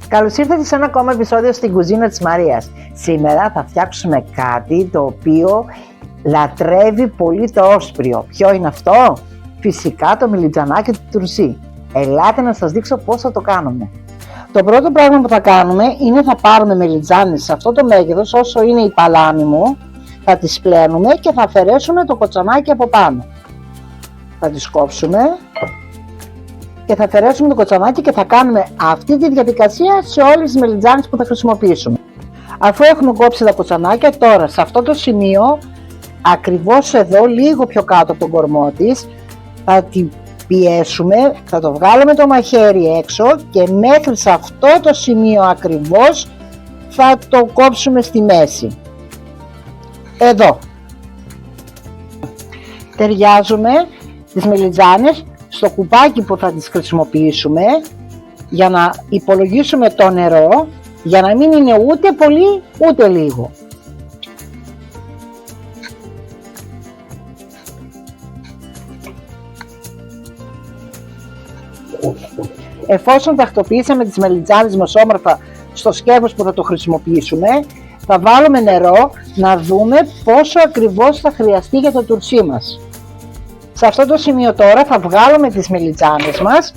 Καλώς ήρθατε σε ένα ακόμα επεισόδιο στην κουζίνα της Μαρίας. Σήμερα θα φτιάξουμε κάτι το οποίο λατρεύει πολύ το όσπριο. Ποιο είναι αυτό? Φυσικά το μελιτζανάκι του τουρσί. Ελάτε να σας δείξω πώς θα το κάνουμε. Το πρώτο πράγμα που θα κάνουμε είναι θα πάρουμε μελιτζάνες σε αυτό το μέγεθος όσο είναι η παλάμη μου. Θα τις πλένουμε και θα αφαιρέσουμε το κοτσανάκι από πάνω. Θα τις κόψουμε και θα αφαιρέσουμε το κοτσανάκι και θα κάνουμε αυτή τη διαδικασία σε όλες τις μελιτζάνες που θα χρησιμοποιήσουμε. Αφού έχουμε κόψει τα κοτσανάκια, τώρα σε αυτό το σημείο, ακριβώς εδώ, λίγο πιο κάτω από τον κορμό της, θα την πιέσουμε, θα το βγάλουμε το μαχαίρι έξω και μέχρι σε αυτό το σημείο ακριβώς θα το κόψουμε στη μέση. Εδώ. Ταιριάζουμε τις μελιτζάνες στο κουπάκι που θα τις χρησιμοποιήσουμε για να υπολογίσουμε το νερό, για να μην είναι ούτε πολύ ούτε λίγο. Εφόσον τακτοποιήσαμε τις μελιτζάνες μας όμορφα στο σκεύος που θα το χρησιμοποιήσουμε, θα βάλουμε νερό να δούμε πόσο ακριβώς θα χρειαστεί για το τουρσί μας. Σε αυτό το σημείο τώρα θα βγάλουμε τις μελιτζάνες μας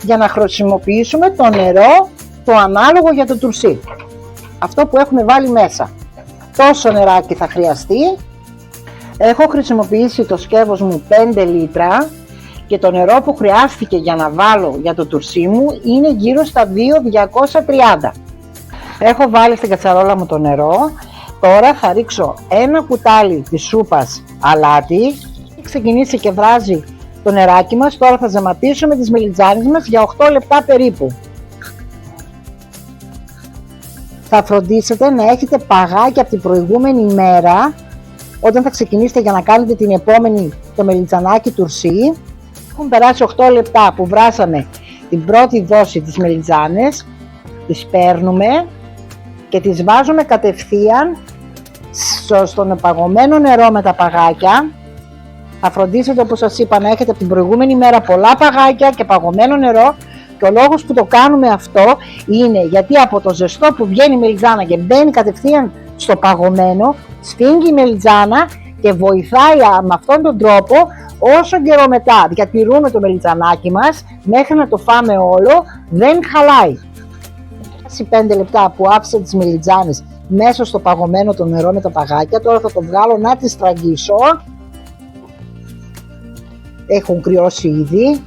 για να χρησιμοποιήσουμε το νερό το ανάλογο για το τουρσί. Αυτό που έχουμε βάλει μέσα. Τόσο νεράκι θα χρειαστεί. Έχω χρησιμοποιήσει το σκεύος μου 5 λίτρα και το νερό που χρειάστηκε για να βάλω για το τουρσί μου είναι γύρω στα 2.230. Έχω βάλει στην κατσαρόλα μου το νερό. Τώρα θα ρίξω ένα κουτάλι της σούπας αλάτι. Ξεκινήσει και βράζει το νεράκι μας. Τώρα θα ζεματίσουμε τις μελιτζάνες μας για 8 λεπτά περίπου. Θα φροντίσετε να έχετε παγάκια από την προηγούμενη μέρα όταν θα ξεκινήσετε για να κάνετε την επόμενη το μελιτζανάκι τουρσί. Έχουν περάσει 8 λεπτά που βράσαμε την πρώτη δόση της μελιτζάνες. Τις παίρνουμε και τις βάζουμε κατευθείαν στον παγωμένο νερό με τα παγάκια. Θα φροντίσετε, όπως σας είπα, να έχετε από την προηγούμενη μέρα πολλά παγάκια και παγωμένο νερό, και ο λόγος που το κάνουμε αυτό είναι γιατί από το ζεστό που βγαίνει η μελιτζάνα και μπαίνει κατευθείαν στο παγωμένο, σφίγγει η μελιτζάνα και βοηθάει με αυτόν τον τρόπο όσο καιρό μετά διατηρούμε το μελιτζανάκι μας μέχρι να το φάμε όλο, δεν χαλάει. 5 λεπτά που άφησα τις μελιτζάνες μέσα στο παγωμένο το νερό με τα παγάκια, τώρα θα το βγάλω να τις στραγγίσω. Έχουν κρυώσει ήδη.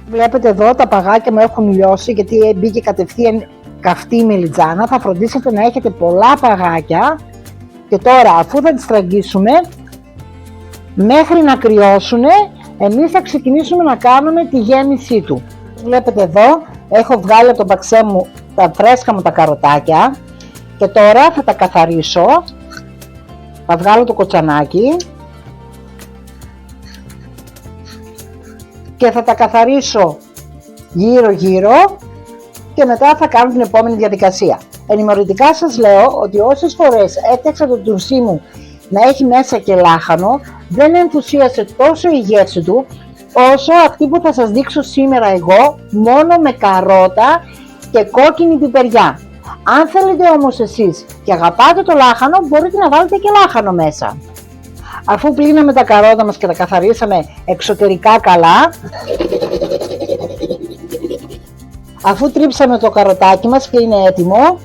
Βλέπετε εδώ τα παγάκια μου έχουν λιώσει γιατί μπήκε κατευθείαν καυτή η μελιτζάνα. Θα φροντίσετε να έχετε πολλά παγάκια και τώρα αφού θα τις στραγγίσουμε μέχρι να κρυώσουν, εμείς θα ξεκινήσουμε να κάνουμε τη γέμισή του. Βλέπετε εδώ έχω βγάλει από το μπαξέ μου τα φρέσκα μου τα καροτάκια και τώρα θα τα καθαρίσω. Θα βγάλω το κοτσανάκι και θα τα καθαρίσω γύρω γύρω και μετά θα κάνω την επόμενη διαδικασία. Ενημερωτικά σας λέω ότι όσες φορές έφτιαξα το τουρσί μου να έχει μέσα και λάχανο, δεν ενθουσίασε τόσο η γεύση του όσο αυτή που θα σας δείξω σήμερα εγώ, μόνο με καρότα και κόκκινη πιπεριά. Αν θέλετε όμως εσείς και αγαπάτε το λάχανο, μπορείτε να βάλετε και λάχανο μέσα. Αφού πλύναμε τα καρότα μας και τα καθαρίσαμε εξωτερικά καλά, αφού τρίψαμε το καροτάκι μας και είναι έτοιμο,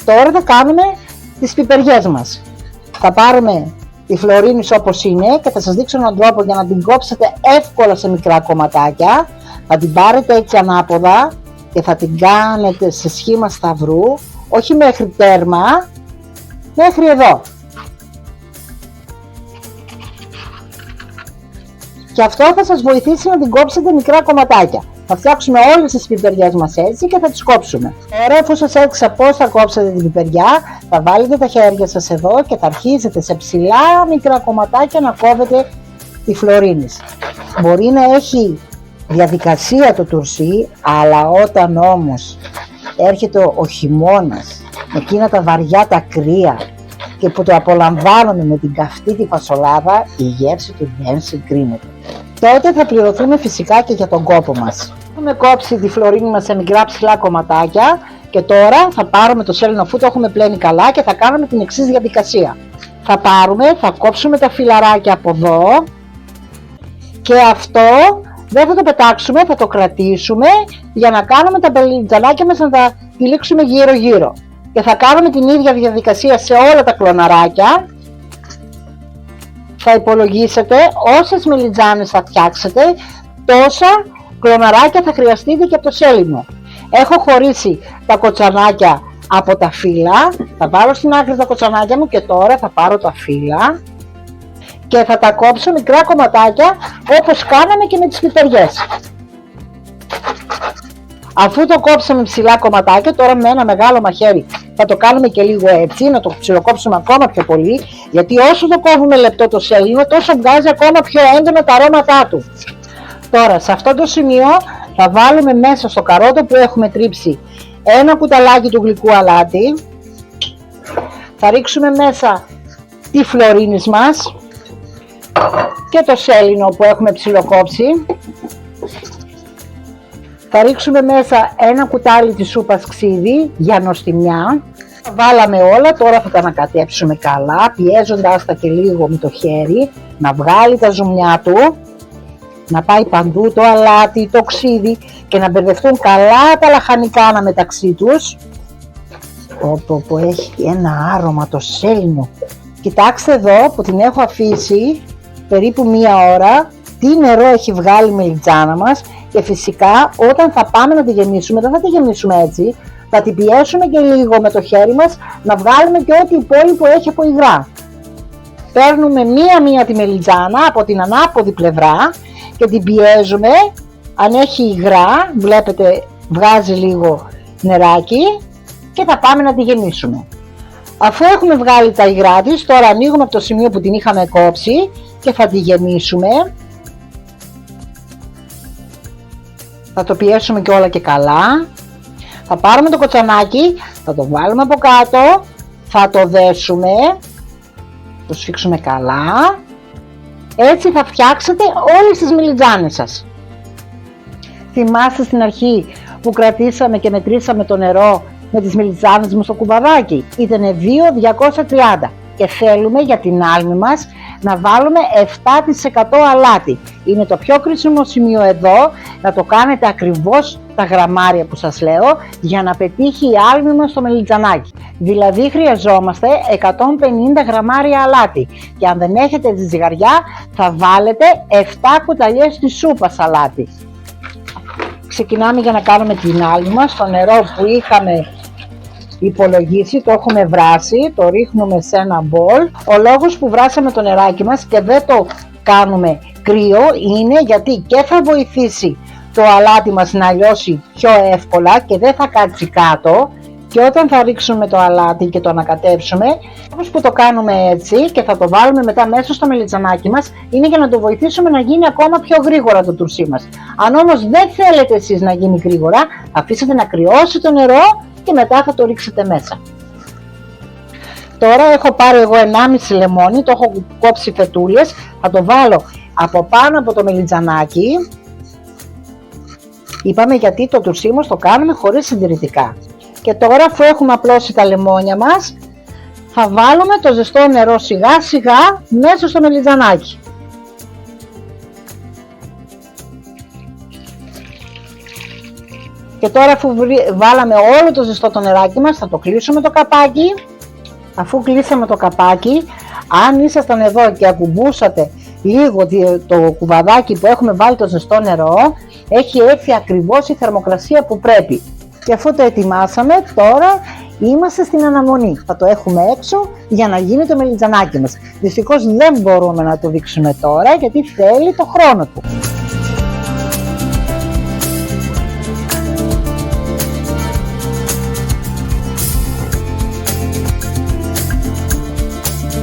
τώρα θα κάνουμε τις πιπεριές μας. Θα πάρουμε τη φλωρίνη όπως είναι και θα σας δείξω έναν τρόπο για να την κόψετε εύκολα σε μικρά κομματάκια. Θα την πάρετε έτσι ανάποδα και θα την κάνετε σε σχήμα σταυρού, όχι μέχρι τέρμα, μέχρι εδώ. Και αυτό θα σας βοηθήσει να την κόψετε μικρά κομματάκια. Θα φτιάξουμε όλες τις πιπεριές μας έτσι και θα τις κόψουμε. Τώρα, αφού σας έδειξα πώς θα κόψετε την πιπεριά, θα βάλετε τα χέρια σας εδώ και θα αρχίσετε σε ψηλά μικρά κομματάκια να κόβετε τη φλωρίνη. Μπορεί να έχει διαδικασία το τουρσί, αλλά όταν όμως έρχεται ο χειμώνας, εκείνα τα βαριά τα κρύα και που το απολαμβάνουμε με την καυτή τη φασολάδα, η γεύση του δεν συγκρίνεται. τότε θα πληρωθούμε φυσικά και για τον κόπο μας. Έχουμε κόψει τη φλωρίνη μας σε μικρά ψηλά κομματάκια και τώρα θα πάρουμε το σέλινο, αφού το έχουμε πλένει καλά, και θα κάνουμε την εξής διαδικασία. Θα κόψουμε τα φυλαράκια από εδώ και αυτό δεν θα το πετάξουμε, θα το κρατήσουμε για να κάνουμε τα μελιτζανάκια μας, να τα τυλίξουμε γύρω γύρω. Και θα κάνουμε την ίδια διαδικασία σε όλα τα κλωναράκια. Θα υπολογίσετε όσες μελιτζάνες θα φτιάξετε, τόσα κλωναράκια θα χρειαστείτε και από το σέλινο. Έχω χωρίσει τα κοτσανάκια από τα φύλλα, θα βάλω στην άκρη τα κοτσανάκια μου και τώρα θα πάρω τα φύλλα και θα τα κόψω μικρά κομματάκια όπως κάναμε και με τις πιπεριές. Αφού το κόψαμε ψηλά κομματάκια, τώρα με ένα μεγάλο μαχαίρι θα το κάνουμε και λίγο έτσι, να το ψιλοκόψουμε ακόμα πιο πολύ, γιατί όσο το κόβουμε λεπτό το σέλινο, τόσο βγάζει ακόμα πιο έντονα τα αρώματά του. Τώρα σε αυτό το σημείο θα βάλουμε μέσα στο καρότο που έχουμε τρίψει ένα κουταλάκι του γλυκού αλάτι, θα ρίξουμε μέσα τη φλωρίνη μας και το σέλινο που έχουμε ψιλοκόψει, θα ρίξουμε μέσα ένα κουτάλι της σούπας ξύδι για νοστιμιά. Βάλαμε όλα, τώρα θα τα ανακατέψουμε καλά, πιέζοντάς τα και λίγο με το χέρι, να βγάλει τα ζουμιά του, να πάει παντού το αλάτι, το ξύδι και να μπερδευτούν καλά τα λαχανικά αναμεταξύ τους. Όπου έχει ένα άρωμα το σέλινο. Κοιτάξτε εδώ που την έχω αφήσει περίπου μία ώρα, τι νερό έχει βγάλει η μελιτζάνα μας, και φυσικά όταν θα πάμε να τη γεμίσουμε, δεν θα τη γεμίσουμε έτσι, θα την πιέσουμε και λίγο με το χέρι μας να βγάλουμε και ό,τι υπόλοιπο έχει από υγρά. Παίρνουμε μία-μία τη μελιτζάνα από την ανάποδη πλευρά και την πιέζουμε. Αν έχει υγρά, βλέπετε βγάζει λίγο νεράκι και θα πάμε να τη γεμίσουμε. Αφού έχουμε βγάλει τα υγρά της, τώρα ανοίγουμε από το σημείο που την είχαμε κόψει και θα τη γεμίσουμε. Θα το πιέσουμε και όλα και καλά. Θα πάρουμε το κοτσανάκι, θα το βάλουμε από κάτω, θα το δέσουμε, το σφίξουμε καλά. Έτσι θα φτιάξετε όλες τις μελιτζάνες σας. Θυμάστε στην αρχή που κρατήσαμε και μετρήσαμε το νερό με τις μελιτζάνες μου στο κουβαδάκι? Ήτανε 2.230 και θέλουμε για την άλμη μας να βάλουμε 7% αλάτι. Είναι το πιο κρίσιμο σημείο εδώ, να το κάνετε ακριβώς τα γραμμάρια που σας λέω για να πετύχει η άλμη μας στο μελιτζανάκι. Δηλαδή χρειαζόμαστε 150 γραμμάρια αλάτι και αν δεν έχετε τη ζυγαριά θα βάλετε 7 κουταλιές της σούπας αλάτι. Ξεκινάμε για να κάνουμε την άλμη μας. Το νερό που είχαμε υπολογίσει, το έχουμε βράσει, το ρίχνουμε σε ένα μπολ. Ο λόγος που βράσαμε το νεράκι μας και δεν το κάνουμε κρύο είναι γιατί και θα βοηθήσει το αλάτι μας να λιώσει πιο εύκολα και δεν θα κάτσει κάτω, και όταν θα ρίξουμε το αλάτι και το ανακατέψουμε, όπως που το κάνουμε έτσι και θα το βάλουμε μετά μέσα στο μελιτζανάκι μας, είναι για να το βοηθήσουμε να γίνει ακόμα πιο γρήγορα το τουρσί μας. Αν όμως δεν θέλετε εσείς να γίνει γρήγορα, αφήσετε να κρυώσει το νερό και μετά θα το ρίξετε μέσα. Τώρα έχω πάρει εγώ 1,5 λεμόνι, το έχω κόψει φετούλες, θα το βάλω από πάνω από το μελιτζανάκι. Είπαμε γιατί το τουρσί μας το κάνουμε χωρίς συντηρητικά. Και τώρα αφού έχουμε απλώσει τα λεμόνια μας, θα βάλουμε το ζεστό νερό σιγά σιγά μέσα στο μελιτζανάκι. Και τώρα αφού βάλαμε όλο το ζεστό το νεράκι μας, θα το κλείσουμε το καπάκι. Αφού κλείσαμε το καπάκι, αν ήσασταν εδώ και ακουμπούσατε λίγο το κουβαδάκι που έχουμε βάλει το ζεστό νερό, έχει έρθει ακριβώς η θερμοκρασία που πρέπει. Και αφού το ετοιμάσαμε, τώρα είμαστε στην αναμονή. Θα το έχουμε έξω για να γίνει το μελιτζανάκι μας. Δυστυχώς δεν μπορούμε να το δείξουμε τώρα γιατί θέλει το χρόνο του.